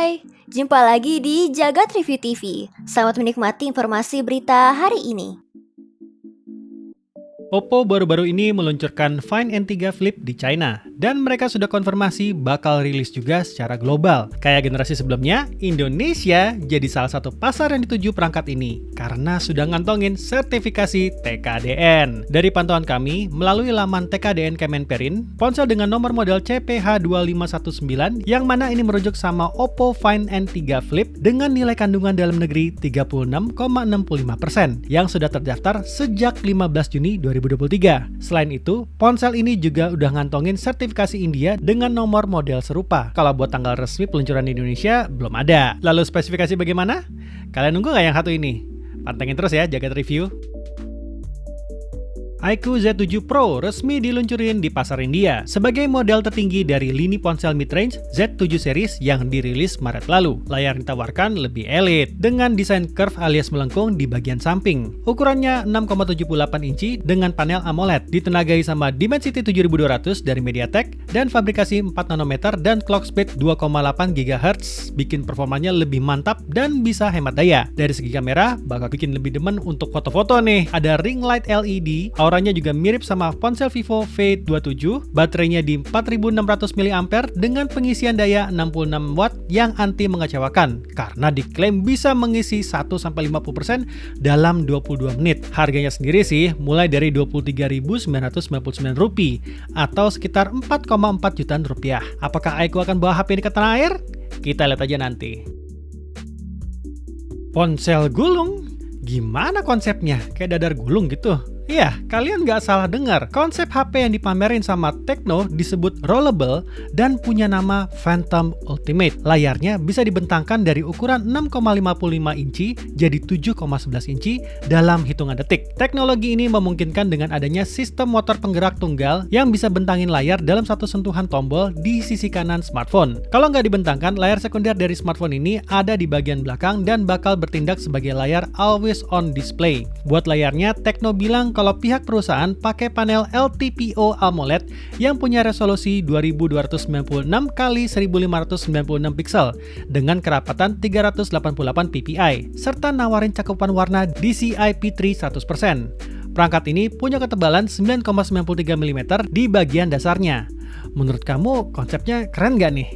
Hai, jumpa lagi di Jagat Review TV. Selamat menikmati informasi berita hari ini. Oppo baru-baru ini meluncurkan Find N3 Flip di China, dan mereka sudah konfirmasi bakal rilis juga secara global. Kayak generasi sebelumnya, Indonesia jadi salah satu pasar yang dituju perangkat ini, karena sudah ngantongin sertifikasi TKDN. Dari pantauan kami, melalui laman TKDN Kemenperin, ponsel dengan nomor model CPH2519, yang mana ini merujuk sama Oppo Find N3 Flip dengan nilai kandungan dalam negeri 36,65%, yang sudah terdaftar sejak 15 Juni 2023. Selain itu, ponsel ini juga udah ngantongin sertifikasi India dengan nomor model serupa. Kalau buat tanggal resmi peluncuran di Indonesia, belum ada. Lalu spesifikasi bagaimana? Kalian nunggu nggak yang satu ini? Pantengin terus ya Jagat Review. iQOO Z7 Pro resmi diluncurin di pasar India sebagai model tertinggi dari lini ponsel mid-range Z7 series yang dirilis Maret lalu. Layar ditawarkan lebih elit dengan desain curve alias melengkung di bagian samping. Ukurannya 6,78 inci dengan panel AMOLED, ditenagai sama Dimensity 7200 dari MediaTek dan fabrikasi 4 nanometer dan clock speed 2,8 GHz, bikin performanya lebih mantap dan bisa hemat daya. Dari segi kamera, bakal bikin lebih demen untuk foto-foto nih. Ada ring light LED, auranya juga mirip sama ponsel Vivo V27, baterainya di 4600 mAh dengan pengisian daya 66 Watt yang anti mengecewakan karena diklaim bisa mengisi 1-50% dalam 22 menit. Harganya sendiri sih mulai dari Rp23.999 atau sekitar 4,4 jutaan rupiah. Apakah iQOO akan bawa HP ini ke tanah air? Kita lihat aja nanti. Ponsel gulung? Gimana konsepnya? Kayak dadar gulung gitu? Iya, kalian nggak salah dengar. Konsep HP yang dipamerin sama Tecno disebut rollable dan punya nama Phantom Ultimate. Layarnya bisa dibentangkan dari ukuran 6,55 inci jadi 7,11 inci dalam hitungan detik. Teknologi ini memungkinkan dengan adanya sistem motor penggerak tunggal yang bisa bentangin layar dalam satu sentuhan tombol di sisi kanan smartphone. Kalau nggak dibentangkan, layar sekunder dari smartphone ini ada di bagian belakang dan bakal bertindak sebagai layar always on display. Buat layarnya, Tecno bilang kalau pihak perusahaan pakai panel LTPO AMOLED yang punya resolusi 2296 x 1596 pixel dengan kerapatan 388 ppi serta nawarin cakupan warna DCI-P3 100%. Perangkat ini punya ketebalan 9,93 mm di bagian dasarnya. Menurut kamu konsepnya keren nggak nih?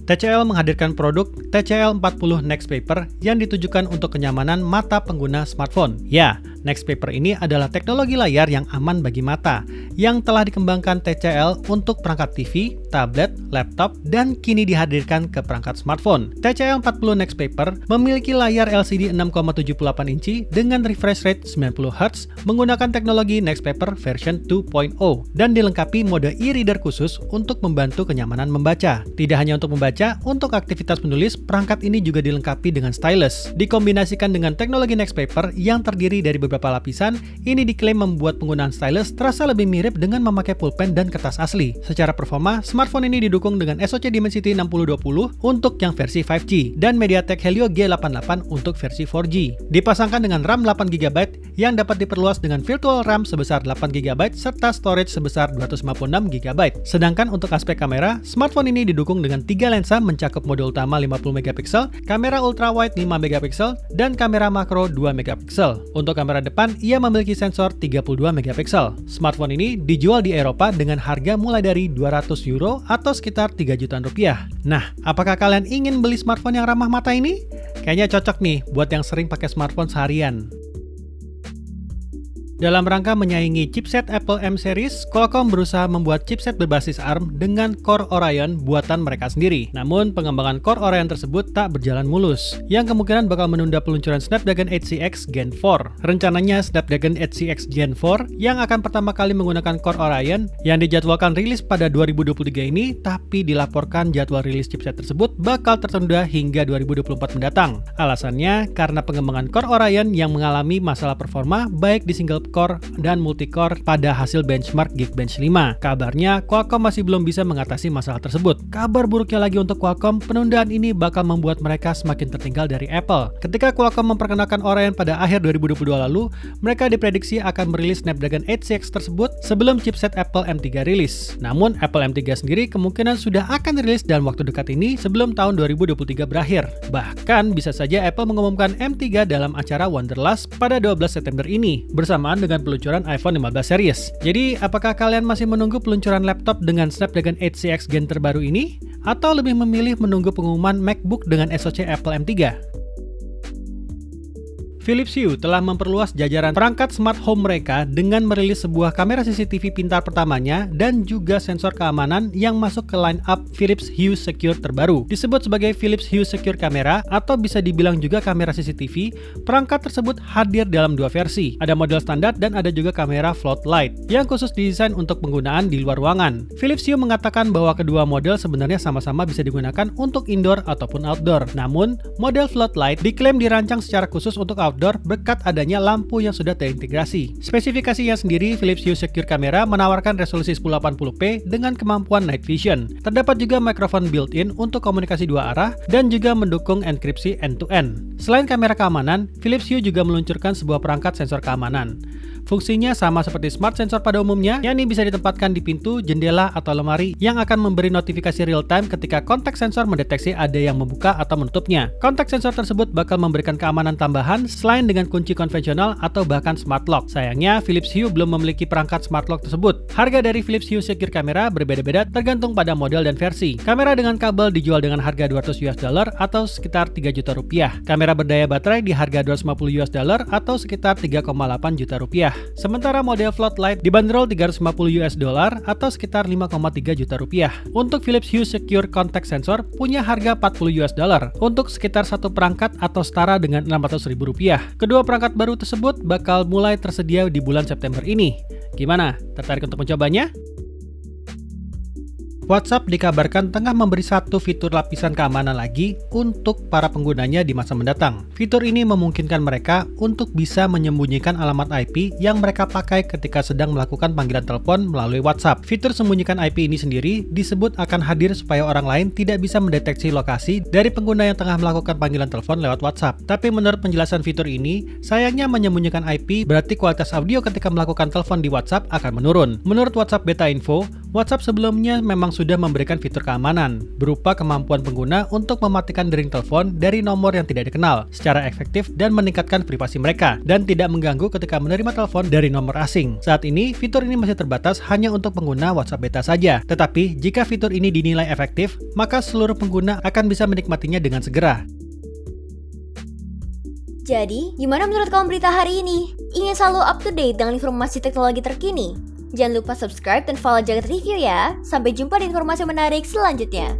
TCL menghadirkan produk TCL 40 Next Paper yang ditujukan untuk kenyamanan mata pengguna smartphone. Ya, Next Paper ini adalah teknologi layar yang aman bagi mata yang telah dikembangkan TCL untuk perangkat TV, tablet, laptop, dan kini dihadirkan ke perangkat smartphone. TCL 40 Next Paper memiliki layar LCD 6,78 inci dengan refresh rate 90 Hz menggunakan teknologi Next Paper version 2.0 dan dilengkapi mode e-reader khusus untuk membantu kenyamanan membaca. Tidak hanya untuk membaca, untuk aktivitas menulis, perangkat ini juga dilengkapi dengan stylus. Dikombinasikan dengan teknologi Next Paper yang terdiri dari beberapa lapisan, ini diklaim membuat penggunaan stylus terasa lebih mirip dengan memakai pulpen dan kertas asli. Secara performa, smartphone ini didukung dengan SoC Dimensity 6020 untuk yang versi 5G dan MediaTek Helio G88 untuk versi 4G. Dipasangkan dengan RAM 8GB yang dapat diperluas dengan virtual RAM sebesar 8GB serta storage sebesar 256GB. Sedangkan untuk aspek kamera, smartphone ini didukung dengan 3 lensa mencakup mode utama 50MP, kamera ultrawide 5MP, dan kamera makro 2MP. Untuk kamera depan, ia memiliki sensor 32MP. Smartphone ini dijual di Eropa dengan harga mulai dari €200 atau sekitar 3 jutaan rupiah. Nah, apakah kalian ingin beli smartphone yang ramah mata ini? Kayaknya cocok nih buat yang sering pakai smartphone seharian. Dalam rangka menyaingi chipset Apple M series, Qualcomm berusaha membuat chipset berbasis ARM dengan Core Orion buatan mereka sendiri. Namun, pengembangan Core Orion tersebut tak berjalan mulus, yang kemungkinan bakal menunda peluncuran Snapdragon 8cx Gen 4. Rencananya, Snapdragon 8cx Gen 4 yang akan pertama kali menggunakan Core Orion yang dijadwalkan rilis pada 2023 ini, tapi dilaporkan jadwal rilis chipset tersebut bakal tertunda hingga 2024 mendatang. Alasannya, karena pengembangan Core Orion yang mengalami masalah performa baik di single quad-core dan multi-core pada hasil benchmark Geekbench 5. Kabarnya, Qualcomm masih belum bisa mengatasi masalah tersebut. Kabar buruknya lagi untuk Qualcomm, penundaan ini bakal membuat mereka semakin tertinggal dari Apple. Ketika Qualcomm memperkenalkan Oryon pada akhir 2022 lalu, mereka diprediksi akan merilis Snapdragon 8 Cx tersebut sebelum chipset Apple M3 rilis. Namun, Apple M3 sendiri kemungkinan sudah akan rilis dalam waktu dekat ini sebelum tahun 2023 berakhir. Bahkan, bisa saja Apple mengumumkan M3 dalam acara Wonderlust pada 12 September ini, bersamaan dengan peluncuran iPhone 15 series. Jadi, apakah kalian masih menunggu peluncuran laptop dengan Snapdragon 8 Cx Gen terbaru ini? Atau lebih memilih menunggu pengumuman MacBook dengan SoC Apple M3? Philips Hue telah memperluas jajaran perangkat smart home mereka dengan merilis sebuah kamera CCTV pintar pertamanya dan juga sensor keamanan yang masuk ke line-up Philips Hue Secure terbaru. Disebut sebagai Philips Hue Secure Camera atau bisa dibilang juga kamera CCTV, perangkat tersebut hadir dalam dua versi. Ada model standar dan ada juga kamera floodlight yang khusus didesain untuk penggunaan di luar ruangan. Philips Hue mengatakan bahwa kedua model sebenarnya sama-sama bisa digunakan untuk indoor ataupun outdoor. Namun, model floodlight diklaim dirancang secara khusus untuk outdoor berkat adanya lampu yang sudah terintegrasi. Spesifikasinya sendiri, Philips Hue Secure Camera menawarkan resolusi 1080p dengan kemampuan night vision. Terdapat juga mikrofon built-in untuk komunikasi dua arah dan juga mendukung enkripsi end-to-end. Selain kamera keamanan, Philips Hue juga meluncurkan sebuah perangkat sensor keamanan. Fungsinya sama seperti smart sensor pada umumnya, yakni bisa ditempatkan di pintu, jendela, atau lemari yang akan memberi notifikasi real-time ketika kontak sensor mendeteksi ada yang membuka atau menutupnya. Kontak sensor tersebut bakal memberikan keamanan tambahan selain dengan kunci konvensional atau bahkan smart lock. Sayangnya, Philips Hue belum memiliki perangkat smart lock tersebut. Harga dari Philips Hue Secure Camera berbeda-beda tergantung pada model dan versi. Kamera dengan kabel dijual dengan harga $200 atau sekitar 3 juta rupiah. Kamera berdaya baterai di harga $250 atau sekitar 3,8 juta rupiah. Sementara model floodlight dibanderol $350 atau sekitar 5,3 juta rupiah. Untuk Philips Hue Secure Contact Sensor punya harga $40 untuk sekitar satu perangkat atau setara dengan Rp600.000. Kedua perangkat baru tersebut bakal mulai tersedia di bulan September ini. Gimana? Tertarik untuk mencobanya? WhatsApp dikabarkan tengah memberi satu fitur lapisan keamanan lagi untuk para penggunanya di masa mendatang. Fitur ini memungkinkan mereka untuk bisa menyembunyikan alamat IP yang mereka pakai ketika sedang melakukan panggilan telepon melalui WhatsApp. Fitur sembunyikan IP ini sendiri disebut akan hadir supaya orang lain tidak bisa mendeteksi lokasi dari pengguna yang tengah melakukan panggilan telepon lewat WhatsApp. Tapi menurut penjelasan fitur ini, sayangnya menyembunyikan IP berarti kualitas audio ketika melakukan telepon di WhatsApp akan menurun. Menurut WhatsApp Beta Info, WhatsApp sebelumnya memang sudah memberikan fitur keamanan berupa kemampuan pengguna untuk mematikan dering telepon dari nomor yang tidak dikenal secara efektif dan meningkatkan privasi mereka dan tidak mengganggu ketika menerima telepon dari nomor asing. Saat ini, fitur ini masih terbatas hanya untuk pengguna WhatsApp Beta saja. Tetapi, jika fitur ini dinilai efektif, maka seluruh pengguna akan bisa menikmatinya dengan segera. Jadi, gimana menurut kamu berita hari ini? Ingin selalu up to date dengan informasi teknologi terkini? Jangan lupa subscribe dan follow Jagat Review ya. Sampai jumpa di informasi menarik selanjutnya.